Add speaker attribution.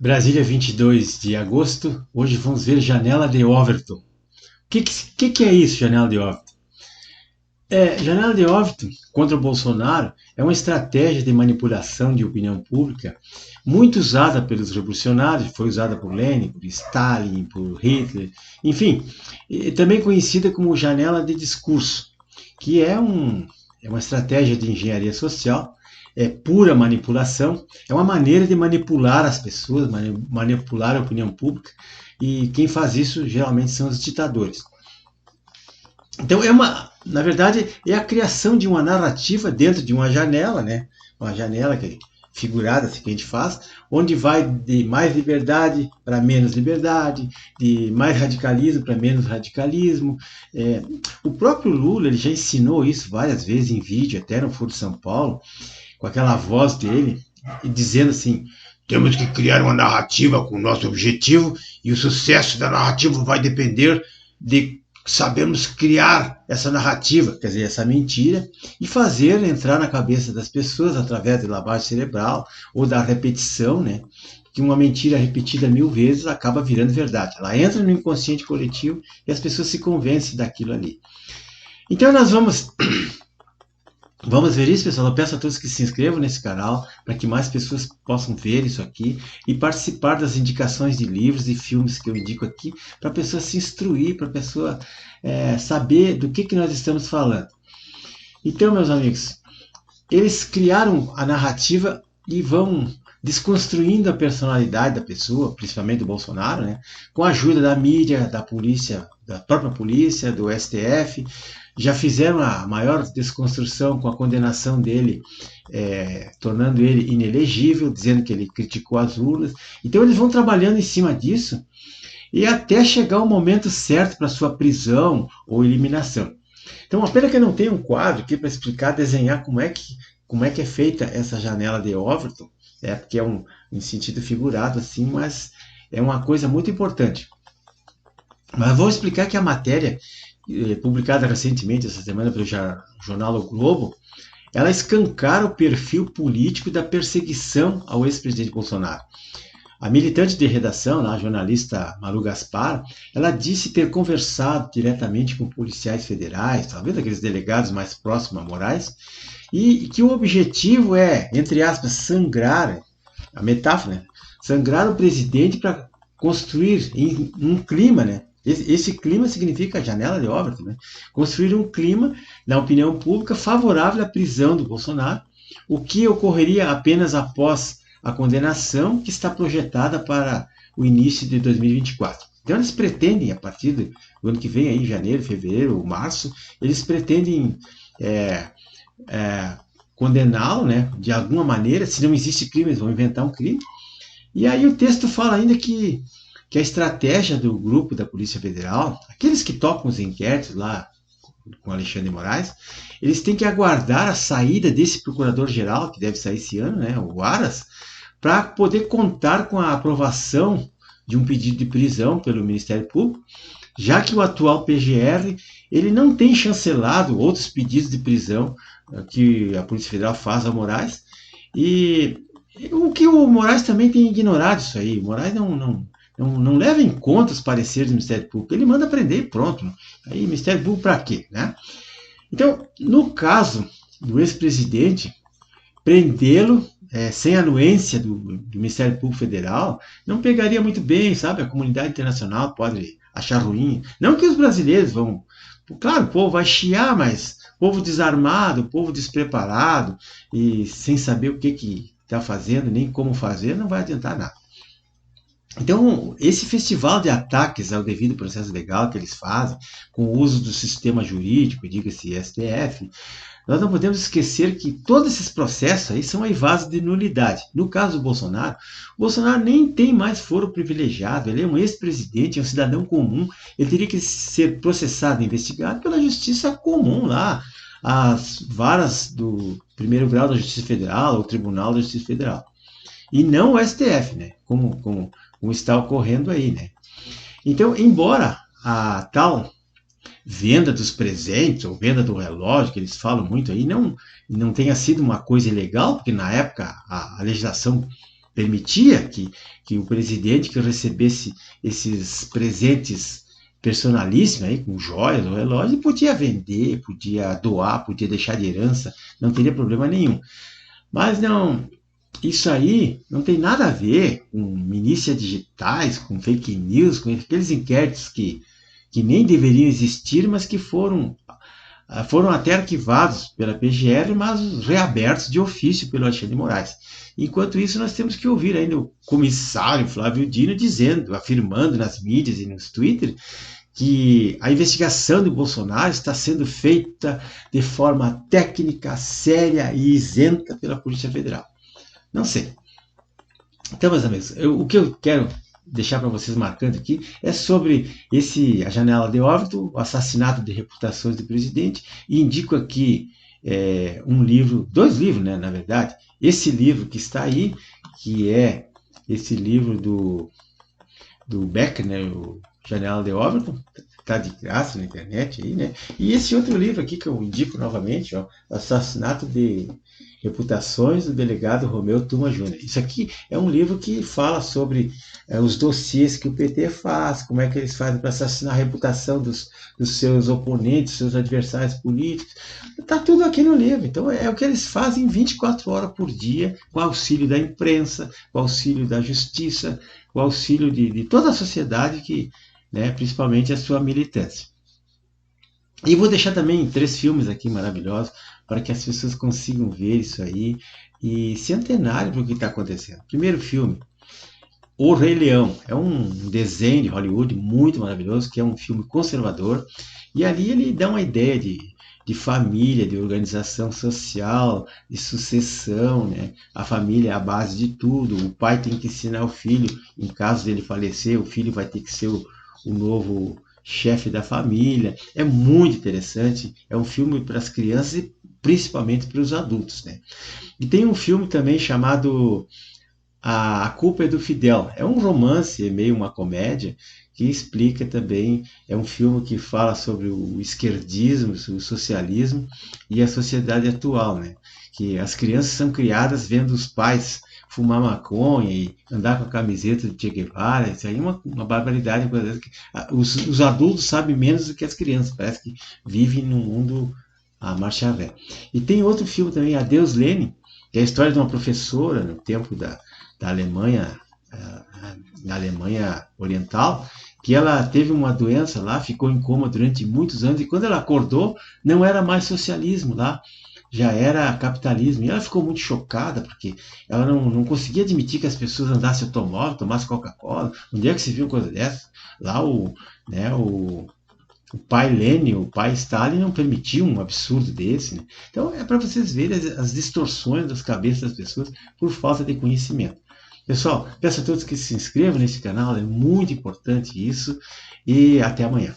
Speaker 1: Brasília, 22 de agosto. Hoje vamos ver Janela de Overton. O que é isso, Janela de Overton? Janela de Overton contra o Bolsonaro é uma estratégia de manipulação de opinião pública muito usada pelos revolucionários, foi usada por Lenin, por Stalin, por Hitler, enfim, também conhecida como janela de discurso, que é uma estratégia de engenharia social, é pura manipulação, é uma maneira de manipular as pessoas, manipular a opinião pública, e quem faz isso geralmente são os ditadores. Então na verdade, é a criação de uma narrativa dentro de uma janela, né? Uma janela figurada assim, que a gente faz, onde vai de mais liberdade para menos liberdade, de mais radicalismo para menos radicalismo. O próprio Lula ele já ensinou isso várias vezes em vídeo, até no Foro de São Paulo, com aquela voz dele, dizendo assim: temos que criar uma narrativa com o nosso objetivo e o sucesso da narrativa vai depender de sabermos criar essa narrativa, quer dizer, essa mentira, e fazer entrar na cabeça das pessoas através de lavagem cerebral ou da repetição, né? Que uma mentira repetida 1000 vezes acaba virando verdade. Ela entra no inconsciente coletivo e as pessoas se convencem daquilo ali. Então nós vamos ver isso, pessoal. Eu peço a todos que se inscrevam nesse canal para que mais pessoas possam ver isso aqui e participar das indicações de livros e filmes que eu indico aqui, para a pessoa se instruir, para a pessoa saber do que nós estamos falando. Então, meus amigos, eles criaram a narrativa e vão desconstruindo a personalidade da pessoa, principalmente do Bolsonaro, né, com a ajuda da mídia, da polícia, da própria polícia, do STF. Já fizeram a maior desconstrução com a condenação dele, tornando ele inelegível, dizendo que ele criticou as urnas. Então eles vão trabalhando em cima disso e até chegar o momento certo para sua prisão ou eliminação. Então, uma pena que eu não tenho um quadro aqui para explicar, desenhar como é que é feita essa janela de Overton, porque é em sentido figurado assim, mas é uma coisa muito importante. Mas vou explicar que a matéria publicada recentemente, essa semana, pelo jornal O Globo, ela escancara o perfil político da perseguição ao ex-presidente Bolsonaro. A militante de redação, a jornalista Malu Gaspar, ela disse ter conversado diretamente com policiais federais, talvez aqueles delegados mais próximos a Moraes, e que o objetivo é, entre aspas, sangrar, a metáfora, né? Sangrar o presidente para construir um clima, né? Esse clima significa a janela de Overton, né? Construir um clima, na opinião pública, favorável à prisão do Bolsonaro, o que ocorreria apenas após a condenação que está projetada para o início de 2024. Então eles pretendem, a partir do ano que vem, aí, janeiro, fevereiro ou março, eles pretendem condená-lo, né, de alguma maneira. Se não existe crime, eles vão inventar um crime. E aí o texto fala ainda que a estratégia do grupo da Polícia Federal, aqueles que tocam os inquéritos lá com Alexandre de Moraes, eles têm que aguardar a saída desse procurador-geral, que deve sair esse ano, né, o Aras, para poder contar com a aprovação de um pedido de prisão pelo Ministério Público, já que o atual PGR ele não tem chancelado outros pedidos de prisão que a Polícia Federal faz a Moraes, e o que o Moraes também tem ignorado isso aí. O Moraes não leva em conta os pareceres do Ministério Público, ele manda prender e pronto. Aí, Ministério Público para quê, né? Então, no caso do ex-presidente, prendê-lo sem anuência do Ministério Público Federal não pegaria muito bem, sabe? A comunidade internacional pode achar ruim. Não que os brasileiros vão... Claro, o povo vai chiar, mas povo desarmado, povo despreparado e sem saber o que está fazendo, nem como fazer, não vai adiantar nada. Então, esse festival de ataques ao devido processo legal que eles fazem, com o uso do sistema jurídico, diga-se STF, nós não podemos esquecer que todos esses processos aí são aivados de nulidade. No caso do Bolsonaro, o Bolsonaro nem tem mais foro privilegiado, ele é um ex-presidente, é um cidadão comum, ele teria que ser processado e investigado pela justiça comum lá, as varas do primeiro grau da Justiça Federal, ou Tribunal da Justiça Federal. E não o STF, né? Como está ocorrendo aí, né? Então, embora a tal venda dos presentes ou venda do relógio, que eles falam muito aí, não tenha sido uma coisa ilegal, porque na época a legislação permitia que o presidente que recebesse esses presentes personalíssimos, aí, com joias ou relógio, podia vender, podia doar, podia deixar de herança, não teria problema nenhum. Mas não, isso aí não tem nada a ver com milícias digitais, com fake news, com aqueles inquéritos que nem deveriam existir, mas que foram até arquivados pela PGR, mas reabertos de ofício pelo Alexandre de Moraes. Enquanto isso, nós temos que ouvir ainda o comissário Flávio Dino dizendo, afirmando nas mídias e nos Twitter, que a investigação do Bolsonaro está sendo feita de forma técnica, séria e isenta pela Polícia Federal. Não sei. Então, meus amigos, o que eu quero deixar para vocês marcando aqui é sobre a janela de óbito, o assassinato de reputações do presidente, e indico aqui um livro, 2 livros, né, na verdade. Esse livro que está aí, que é esse livro do Becker, né, o Janela de Óbito, está de graça na internet aí, né? E esse outro livro aqui que eu indico novamente, ó, Assassinato de Reputações do Delegado Romeu Tuma Júnior. Isso aqui é um livro que fala sobre os dossiês que o PT faz, como é que eles fazem para assassinar a reputação dos seus oponentes, seus adversários políticos. Está tudo aqui no livro. Então é o que eles fazem 24 horas por dia, com auxílio da imprensa, com auxílio da justiça, com auxílio de toda a sociedade que, né, principalmente a sua militância. E vou deixar também 3 filmes aqui maravilhosos para que as pessoas consigam ver isso aí e se antenarem para o que está acontecendo. Primeiro filme, O Rei Leão. É um desenho de Hollywood muito maravilhoso, que é um filme conservador, e ali ele dá uma ideia de família, de organização social, de sucessão, né? A família é a base de tudo, o pai tem que ensinar o filho, em caso dele falecer, o filho vai ter que ser o novo chefe da família. É muito interessante, é um filme para as crianças e principalmente para os adultos, né? E tem um filme também chamado A Culpa é do Fidel. É um romance, é meio uma comédia, que explica também, é um filme que fala sobre o esquerdismo, o socialismo e a sociedade atual, né? Que as crianças são criadas vendo os pais fumar maconha e andar com a camiseta de Che Guevara. Isso aí é uma barbaridade. Os adultos sabem menos do que as crianças, parece que vivem num mundo a marcha ré. E tem outro filme também, Adeus Lenin, que é a história de uma professora no tempo da Alemanha, na Alemanha Oriental, que ela teve uma doença lá, ficou em coma durante muitos anos, e quando ela acordou, não era mais socialismo lá, já era capitalismo. E ela ficou muito chocada, porque ela não conseguia admitir que as pessoas andassem automóvel, tomassem Coca-Cola. Onde é que se viu coisa dessa? Lá o pai Lenin, o pai Stalin não permitiu um absurdo desse, né? Então é para vocês verem as distorções das cabeças das pessoas por falta de conhecimento. Pessoal, peço a todos que se inscrevam nesse canal, é muito importante isso, e até amanhã.